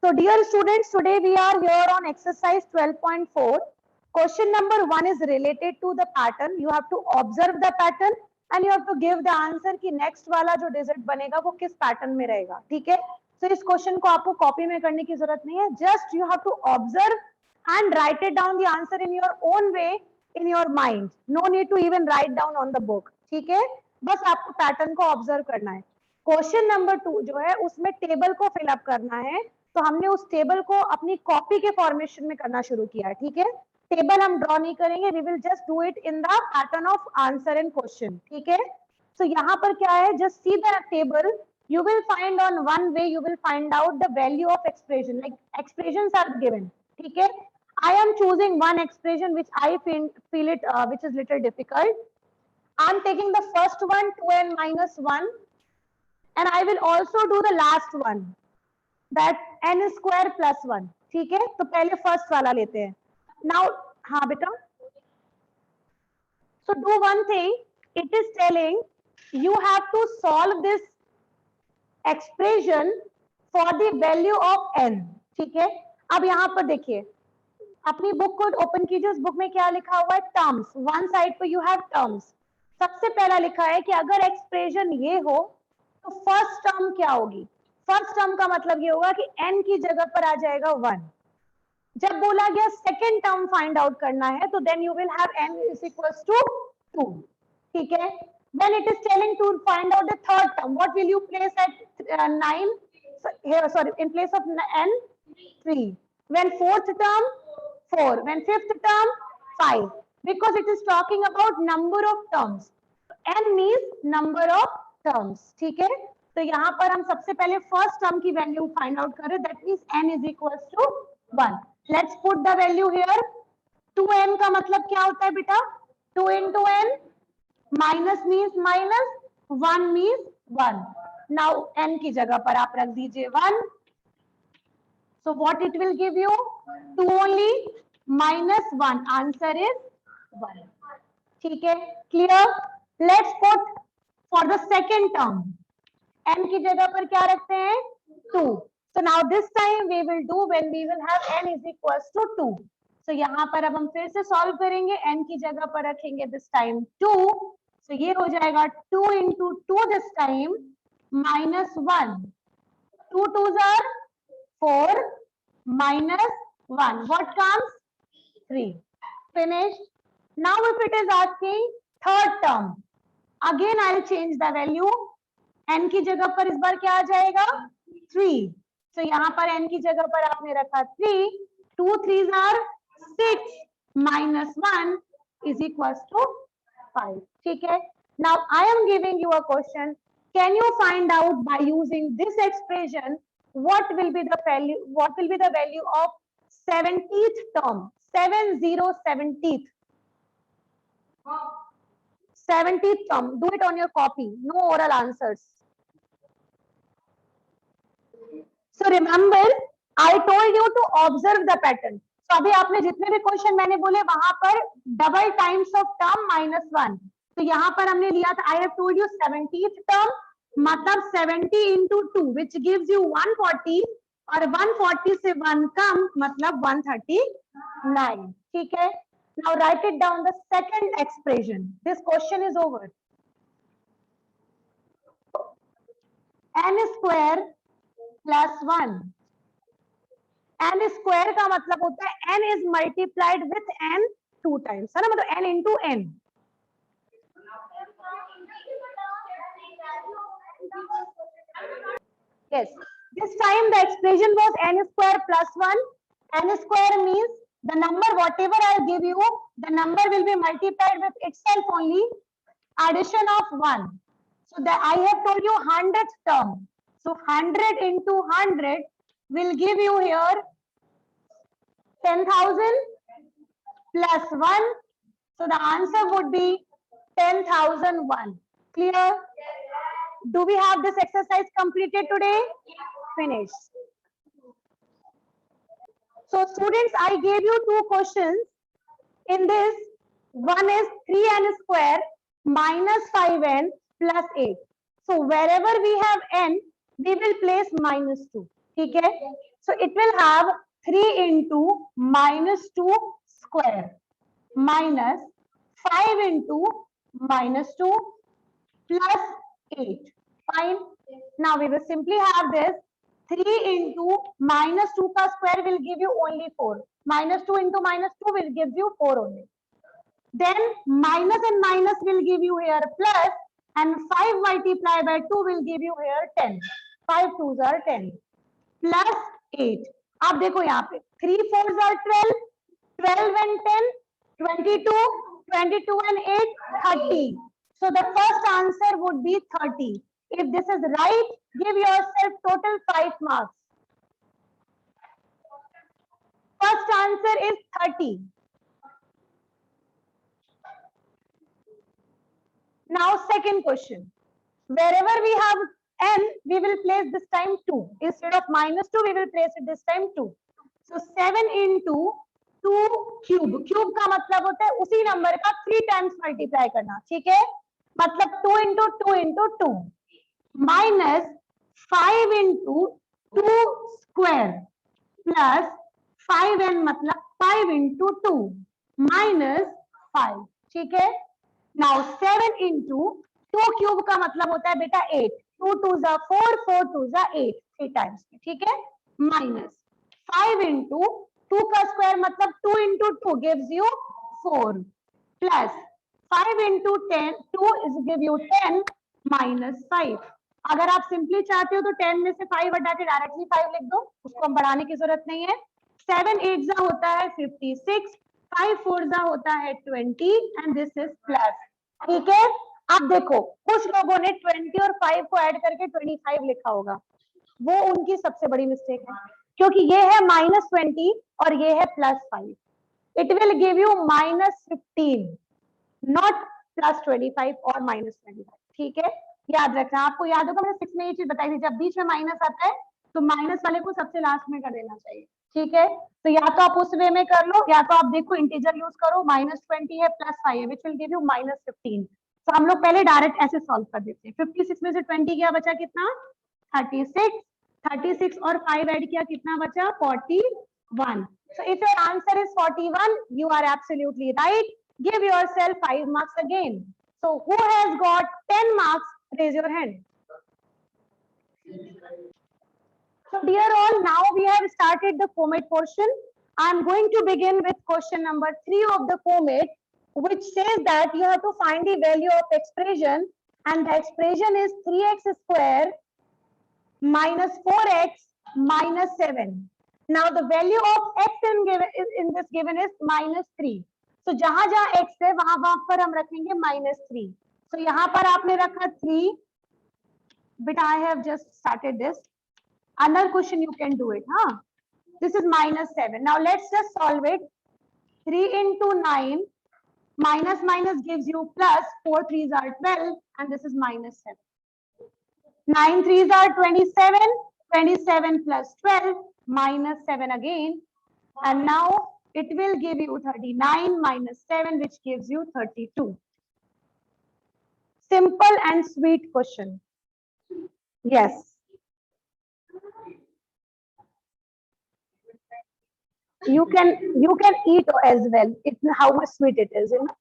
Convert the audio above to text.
So dear students, today we are here on exercise 12.4. Question number 1 is related to the pattern. You have to observe the pattern and you have to give the answer कि next वाला जो digit बनेगा वो किस pattern में रहेगा, ठीक है? So इस question को आपको copy में करने की जरूरत नहीं है. Just you have to observe and write it down the answer in your own way in your mind. No need to even write down on the book. ठीक है? बस आपको pattern को observe करना है. क्वेश्चन नंबर 2 जो है उसमें टेबल को फिलअप करना है, तो हमने उस टेबल को अपनी कॉपी के फॉर्मेशन में करना शुरू किया है, ठीक है? टेबल हम ड्रॉ नहीं करेंगे, we will just do it in the pattern of answer and question, ठीक है? सो यहाँ पर क्या है, just see the table, you will find on one way, you will find out the value of expression, like expressions are given, ठीक है? I am choosing one expression which I feel it which is little difficult. I am taking the first one 2n minus 1 and I will also do the last one, that n square plus 1, ठीक है? तो पहले first वाला लेते हैं. Now, हाँ बेटा, so do one thing, it is telling you have to solve this expression for the value of n, ठीक है? अब यहाँ पर देखिए, अपनी बुक को ओपन कीजिए, उस बुक में क्या लिखा हुआ है, टर्म्स. वन साइड पे यू हैव टर्म्स. सबसे पहला लिखा है कि अगर एक्सप्रेशन ये हो तो फर्स्ट टर्म क्या होगी. फर्स्ट टर्म का मतलब ये होगा कि n की जगह पर आ जाएगा 1. जब बोला गया सेकेंड टर्म फाइंड आउट करना है तो then you will have n is equals to 2, ठीक है? When it is telling to find out the third term, what will you place at 9? Here, sorry, in place of n, 3. When fourth term, 4. When fifth term, 5. Because it is talking about number of terms. n means number of terms, ठीक है? तो यहाँ पर हम सबसे पहले first term की value find out करें, that means n is equals to 1. Let's put the value here. 2n का मतलब क्या होता है बेटा? 2 into n. Minus means minus, 1 means 1. Now n की जगह पर आप रख दीजिए 1. So what it will give you? 2 only, minus 1. Answer is 1. ठीक है? Clear? Let's put for the second term. n की जगह पर क्या रखते हैं? 2. So now this time we will do when we will have n is equals to 2. So यहाँ पर अब हम फिर से सॉल्व करेंगे, n की जगह पर रखेंगे this time 2. So ये हो जाएगा 2 into 2 this time minus 1. 2 2s are 4 minus 1. What comes? 3. Finished. Now if it is asking third term, again I'll change the value. n की जगह पर इस बार क्या आ जाएगा? 3. So यहाँ पर n की जगह पर आपने रखा 3. 2 3s are 6 minus 1 is equals to 5. ठीक है? Now I am giving you a question. Can you find out by using this expression what will be the value? What will be the value of 70th term? 70th. 70th term. Do it on your copy. No oral answers. So remember, I told you to observe the pattern. So अभी आपने जितने भी question मैंने बोले वहां पर double times of term minus 1. तो यहाँ पर हमने लिया था, I have told you 70th term मतलब 70 into 2 which gives you 140 और 140 से 1 कम मतलब 139. ठीक है? Now write it down the second expression. This question is over. n square plus 1. n square का मतलब होता है n is multiplied with n 2 times, है ना? मतलब n into n. Yes, this time the expression was n square plus 1. n square means the number whatever I give you, the number will be multiplied with itself only, addition of 1. So that I have told you 100th term. So 100 into 100 will give you here 10,000 plus 1. So the answer would be 10,001. Clear? Do we have this exercise completed today? Finished. So students, I gave you 2 questions. In this, one is 3n square minus 5n plus 8. So wherever we have n, we will place minus 2. ठीक है. So it will have 3 into -2 square minus 5 into -2 plus 8. Fine. Now we will simply have this 3 into -2 का square will give you only 4. -2 into -2 will give you 4 only. Then minus and minus will give you here plus, and 5 multiplied by 2 will give you here 10. 5 2s are 10 plus 8. आप देखो यहाँ पे 3 4s are 12, 12 and 10, 22, 22 and 8, 30. So the first answer would be 30. If this is right, give yourself total 5 marks. First answer is 30. Now second question. Wherever we have n, we will place this time 2. Instead of -2, we will place it this time 2. So 7 into 2 cube. Cube का मतलब होता है उसी number का 3 times multiply करना. ठीक है, मतलब 2 into 2 into 2 minus 5 into 2 square plus 5n मतलब 5 into 2 minus 5. ठीक है. Now 7 into 2 cube का मतलब होता है बेटा 8. 2 2s are 4, 4 2s are 8. 3 times. ठीक है. Minus 5 into 2 का स्क्वायर मतलब 2 into 2 gives you 4 plus 5 into 10 2 is give you 10 minus 5. अगर आप सिंपली चाहते हो तो 10 में से 5 हटा के डायरेक्टली 5 लिख दो, उसको हम बढ़ाने की जरूरत नहीं है. 7 8 जा होता है 56, 5 4 जा होता है 20 एंड दिस इज प्लस. ठीक है. अब देखो कुछ लोगों ने 20 और 5 को ऐड करके 25 लिखा होगा, वो उनकी सबसे बड़ी मिस्टेक है, क्योंकि ये है -20 और ये है +5. It will give you -15, not +25 और -25. ठीक है, याद रखना. आपको याद होगा मैंने 6 में ये चीज बताई थी, जब बीच में माइनस आता है तो माइनस वाले को सबसे लास्ट में कर देना चाहिए. ठीक है, तो या तो आप उस वे में कर लो या तो आप देखो इंटीजर यूज करो. -20 है +5 है विच विल गिव यू -15. तो हम लोग पहले डायरेक्ट ऐसे सॉल्व कर देते हैं. 56 में से 20 क्या बचा, कितना 36. 36 और 5 ऐड किया कितना बचा 41. So if your answer is 41, you are absolutely right. Give yourself 5 marks again. So who has got 10 marks? Raise your hand. So dear all, now we have started the format portion. I am going to begin with question number 3 of the format, which says that you have to find the value of expression, and the expression is 3x square minus 4x minus 7. Now the value of x in this given is -3. So जहां जहां x है वहां पर हम रखेंगे -3. So यहाँ पर आपने रखा 3. But I have just started this. Another question you can do it. This is -7. Now let's just solve it. 3 into 9 minus minus gives you plus. 4 3s are 12 and this is -7. 9 3s are 27. 27 plus 12 minus 7 again, and now it will give you 39 minus 7, which gives you 32. Simple and sweet question. Yes. You can eat as well. It's how much sweet it is, you know.